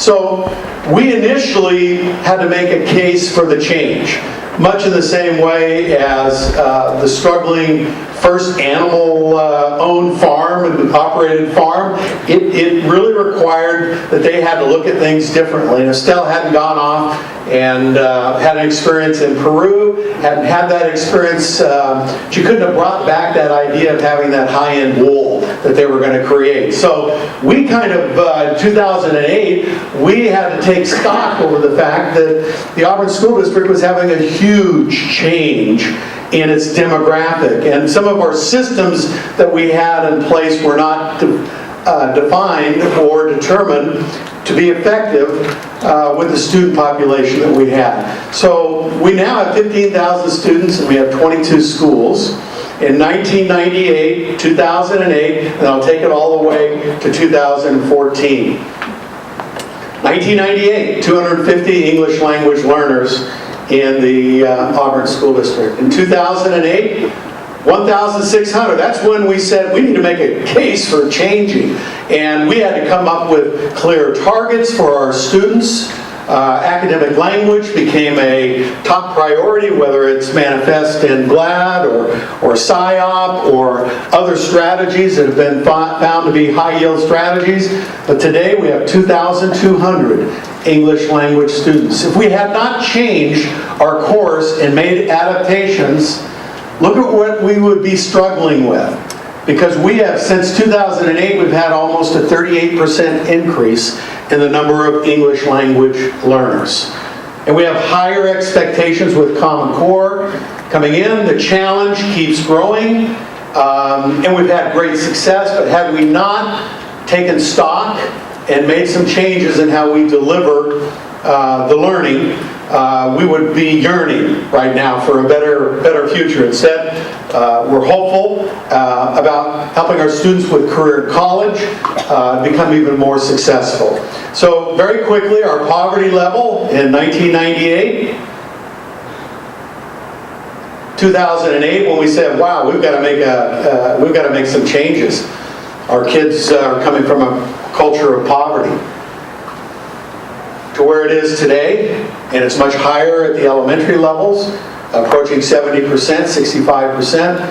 So we initially had to make a case for the change, much in the same way as the struggling first animal-owned farm and operated farm. It really required that they had to look at things differently. And Estelle hadn't gone off and had an experience in Peru, hadn't had that experience. She couldn't have brought back that idea of having that high-end wool that they were going to create. So we kind of, in 2008, we had to take stock over the fact that the Auburn School District was having a huge change in its demographic. And some of our systems that we had in place were not defined or determined to be effective with the student population that we had. So we now have 15,000 students and we have 22 schools. In 1998, 2008, and I'll take it all the way to 2014. 1998, 250 English language learners in the Auburn School District. In 2008, 1,600. That's when we said we need to make a case for changing. And we had to come up with clear targets for our students. Academic language became a top priority, whether it's manifest in GLAD or SIOP or other strategies that have been found to be high-yield strategies. But today we have 2,200 English language students. If we had not changed our course and made adaptations, look at what we would be struggling with. Because we have, since 2008, we've had almost a 38% increase in the number of English language learners. And we have higher expectations with Common Core coming in. The challenge keeps growing, and we've had great success, but had we not taken stock and made some changes in how we deliver the learning, we would be yearning right now for a better future. Instead, we're hopeful about helping our students with career in college become even more successful. So very quickly, our poverty level in 1998, 2008, when we said, "Wow, we've got to make some changes." Our kids are coming from a culture of poverty, to where it is today, and it's much higher at the elementary levels, approaching 70%, 65%.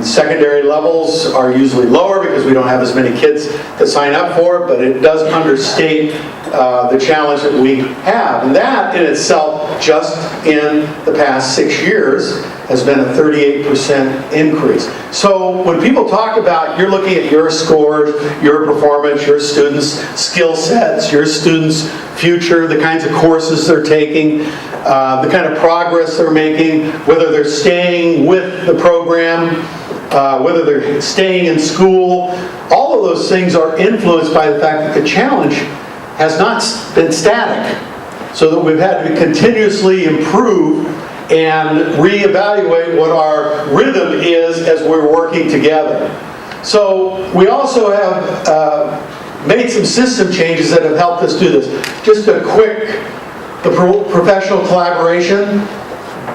Secondary levels are usually lower because we don't have as many kids that sign up for it, but it does understate the challenge that we have. And that in itself, just in the past 6 years, has been a 38% increase. So when people talk about, you're looking at your scores, your performance, your students' skill sets, your students' future, the kinds of courses they're taking, the kind of progress they're making, whether they're staying with the program, whether they're staying in school, all of those things are influenced by the fact that the challenge has not been static. So that we've had to continuously improve and reevaluate what our rhythm is as we're working together. So we also have made some system changes that have helped us do this. Just a quick, the professional collaboration.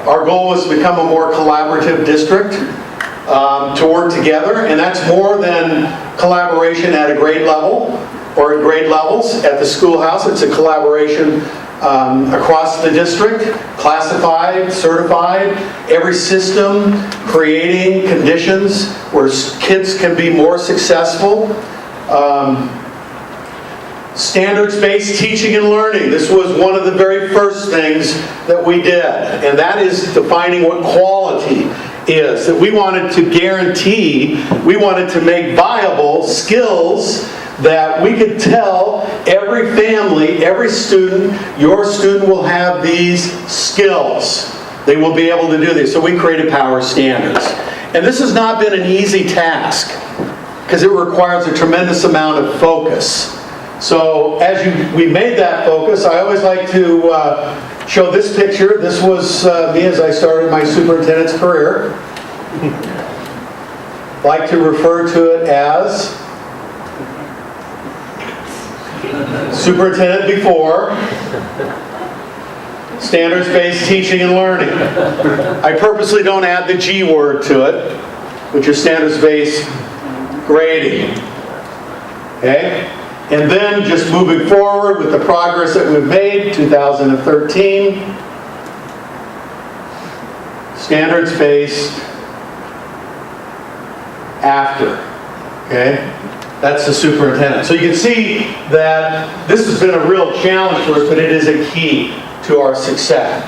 Our goal was to become a more collaborative district, to work together, and that's more than collaboration at a grade level or at grade levels at the schoolhouse. It's a collaboration across the district, classified, certified, every system creating conditions where kids can be more successful. Standards-based teaching and learning. This was one of the very first things that we did, and that is defining what quality is. That we wanted to guarantee, we wanted to make viable skills that we could tell every family, every student, your student will have these skills. They will be able to do this. So we created power standards. And this has not been an easy task because it requires a tremendous amount of focus. So as we made that focus, I always like to show this picture. This was me as I started my superintendent's career. Like to refer to it as superintendent before, standards-based teaching and learning. I purposely don't add the G word to it, which is standards-based grading. Okay? And then just moving forward with the progress that we've made, 2013, standards-based after, okay? That's the superintendent. So you can see that this has been a real challenge for us, but it is a key to our success.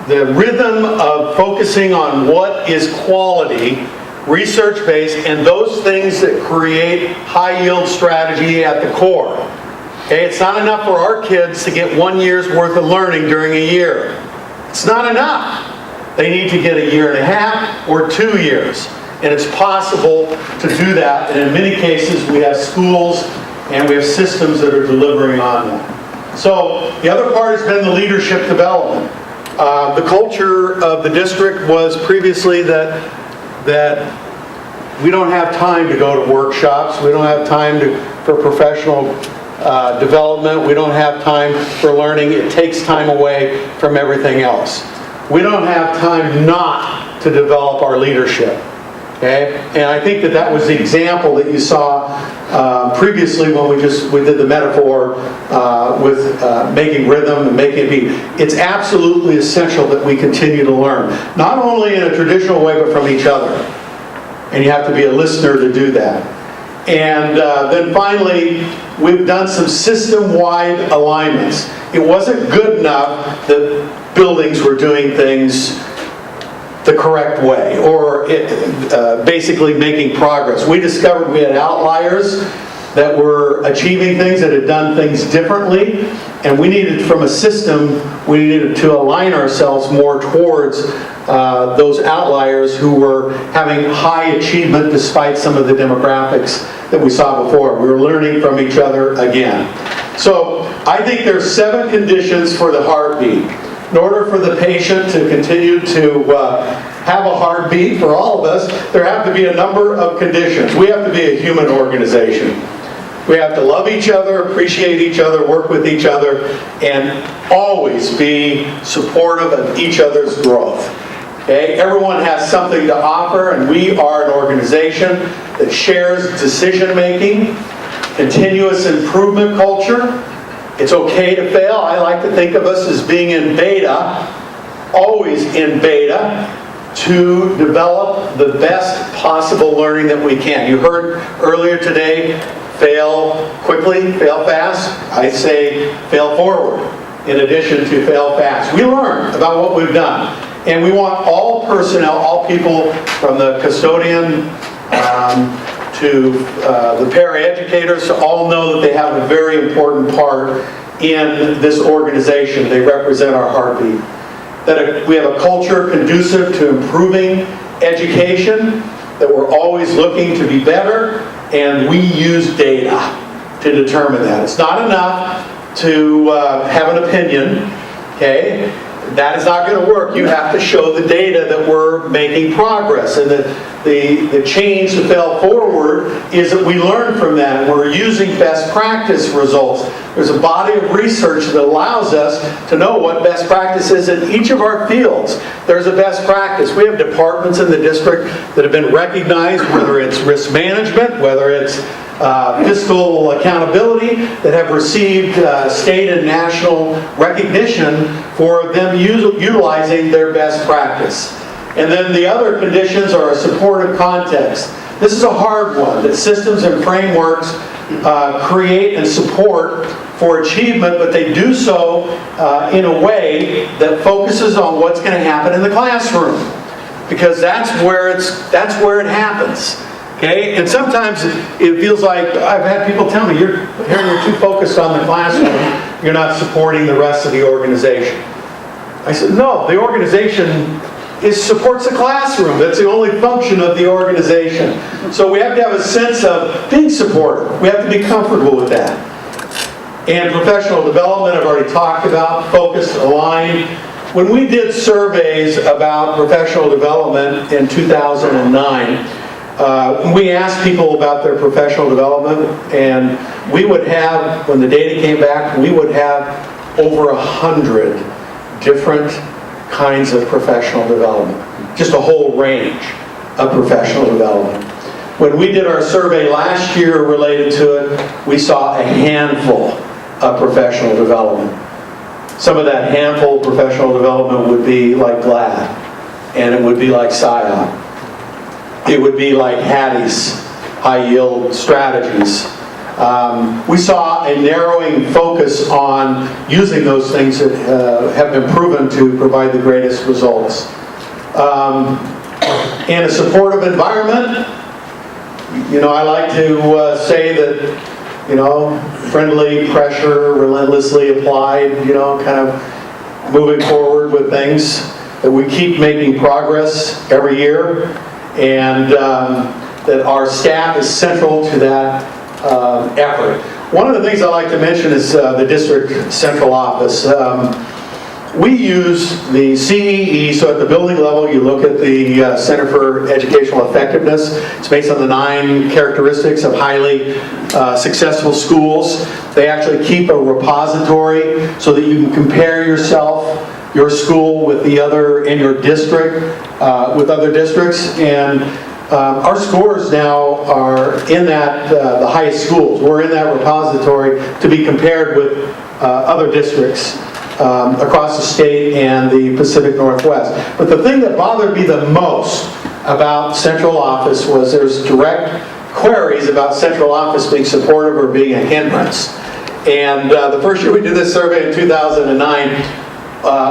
The rhythm of focusing on what is quality, research-based, and those things that create high-yield strategy at the core. Okay, it's not enough for our kids to get 1 year's worth of learning during a year. It's not enough. They need to get a year and a half or 2 years. And it's possible to do that. And in many cases, we have schools and we have systems that are delivering on that. So the other part has been the leadership development. The culture of the district was previously that we don't have time to go to workshops. We don't have time for professional development. We don't have time for learning. It takes time away from everything else. We don't have time not to develop our leadership. Okay? And I think that was the example that you saw previously when we did the metaphor with making rhythm and making it beat. It's absolutely essential that we continue to learn, not only in a traditional way, but from each other. And you have to be a listener to do that. And then finally, we've done some system-wide alignments. It wasn't good enough that buildings were doing things the correct way, or basically making progress. We discovered we had outliers that were achieving things, that had done things differently, and we needed, from a system, we needed to align ourselves more towards those outliers who were having high achievement despite some of the demographics that we saw before. We were learning from each other again. So I think there's 7 conditions for the heartbeat. In order for the patient to continue to have a heartbeat for all of us, there have to be a number of conditions. We have to be a human organization. We have to love each other, appreciate each other, work with each other, and always be supportive of each other's growth. Okay? Everyone has something to offer, and we are an organization that shares decision-making, continuous improvement culture. It's okay to fail. I like to think of us as being in beta, always in beta, to develop the best possible learning that we can. You heard earlier today, fail quickly, fail fast. I say fail forward in addition to fail fast. We learn about what we've done. And we want all personnel, all people from the custodian to the paraeducators to all know that they have a very important part in this organization. They represent our heartbeat. That we have a culture conducive to improving education, that we're always looking to be better, and we use data to determine that. It's not enough to have an opinion, okay? That is not going to work. You have to show the data that we're making progress. And the change to fail forward is that we learn from that, and we're using best practice results. There's a body of research that allows us to know what best practice is in each of our fields. There's a best practice. We have departments in the district that have been recognized, whether it's risk management, whether it's fiscal accountability, that have received state and national recognition for them utilizing their best practice. And then the other conditions are a supportive context. This is a hard one, that systems and frameworks create and support for achievement, but they do so in a way that focuses on what's going to happen in the classroom, because that's where it happens. Okay, and sometimes it feels like, I've had people tell me, you're too focused on the classroom, you're not supporting the rest of the organization. I said, no, the organization supports the classroom. That's the only function of the organization. So we have to have a sense of being supportive. We have to be comfortable with that. And professional development, I've already talked about, focused, aligned. When we did surveys about professional development in 2009, we asked people about their professional development, and we would have, when the data came back, we would have over 100 different kinds of professional development. Just a whole range of professional development. When we did our survey last year related to it, we saw a handful of professional development. Some of that handful of professional development would be like GLAD, and it would be like SIOP. It would be like Hattie's, high yield strategies. We saw a narrowing focus on using those things that have been proven to provide the greatest results. In a supportive environment, I like to say that, friendly pressure, relentlessly applied, kind of moving forward with things, that we keep making progress every year, and that our staff is central to that effort. One of the things I like to mention is the district central office. We use the CEE, so at the building level you look at the Center for Educational Effectiveness. It's based on the 9 characteristics of highly successful schools. They actually keep a repository so that you can compare yourself, your school, with the other in your district, with other districts. And our scores now are in that, the highest schools. We're in that repository to be compared with other districts across the state and the Pacific Northwest. But the thing that bothered me the most about central office was there's direct queries about central office being supportive or being a hindrance. And the first year we did this survey in 2009,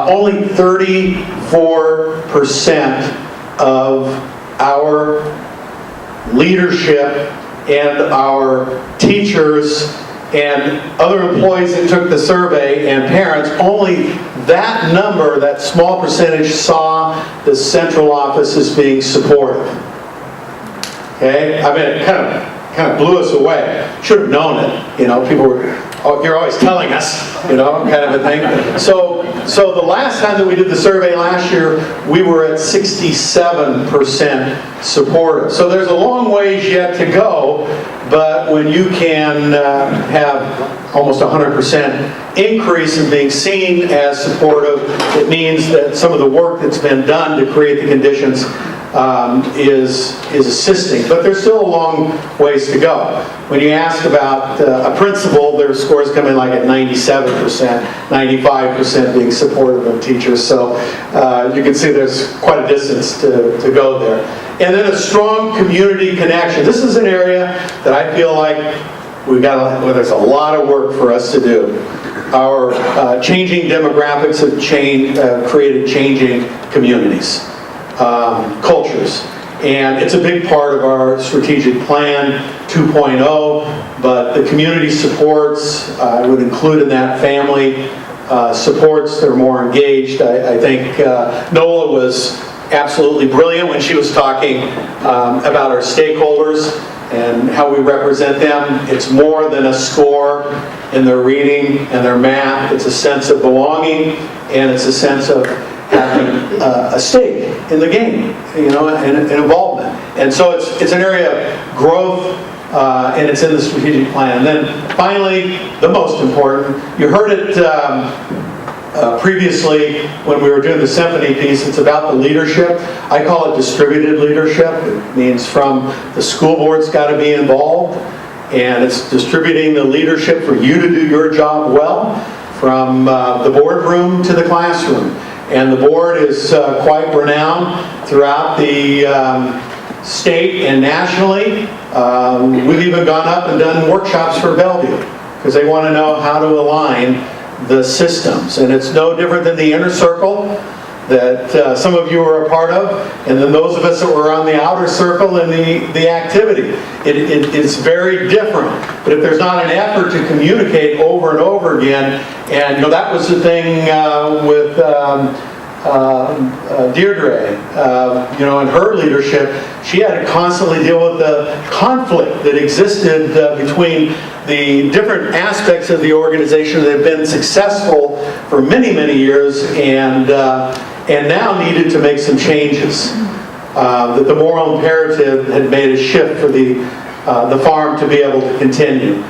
only 34% of our leadership and our teachers and other employees that took the survey and parents, only that number, that small percentage, saw the central office as being supportive. Okay? I mean, it kind of blew us away. Should have known it. People were, "Oh, you're always telling us," kind of a thing. So the last time that we did the survey last year, we were at 67% supportive. So there's a long ways yet to go, but when you can have almost 100% increase in being seen as supportive, it means that some of the work that's been done to create the conditions is assisting. But there's still a long ways to go. When you ask about a principal, their scores come in like at 97%, 95% being supportive of teachers. So you can see there's quite a distance to go there. And then a strong community connection. This is an area that I feel like there's a lot of work for us to do. Our changing demographics have created changing communities. Cultures. And it's a big part of our strategic plan 2.0, but the community supports, I would include in that family supports that are more engaged. I think Nola was absolutely brilliant when she was talking about our stakeholders and how we represent them. It's more than a score in their reading and their math. It's a sense of belonging, and it's a sense of having a stake in the game, and involvement. And so it's an area of growth, and it's in the strategic plan. And then finally, the most important, you heard it previously when we were doing the symphony piece, it's about the leadership. I call it distributed leadership. It means from the school board's got to be involved, and it's distributing the leadership for you to do your job well, from the boardroom to the classroom. And the board is quite renowned throughout the state and nationally. We've even gone up and done workshops for Bellevue because they want to know how to align the systems. And it's no different than the inner circle that some of you are a part of, and then those of us that were on the outer circle and the activity. It's very different. But if there's not an effort to communicate over and over again, and that was the thing with Deirdre, in her leadership, she had to constantly deal with the conflict that existed between the different aspects of the organization that have been successful for many, many years, and now needed to make some changes. That the moral imperative had made a shift for the farm to be able to continue.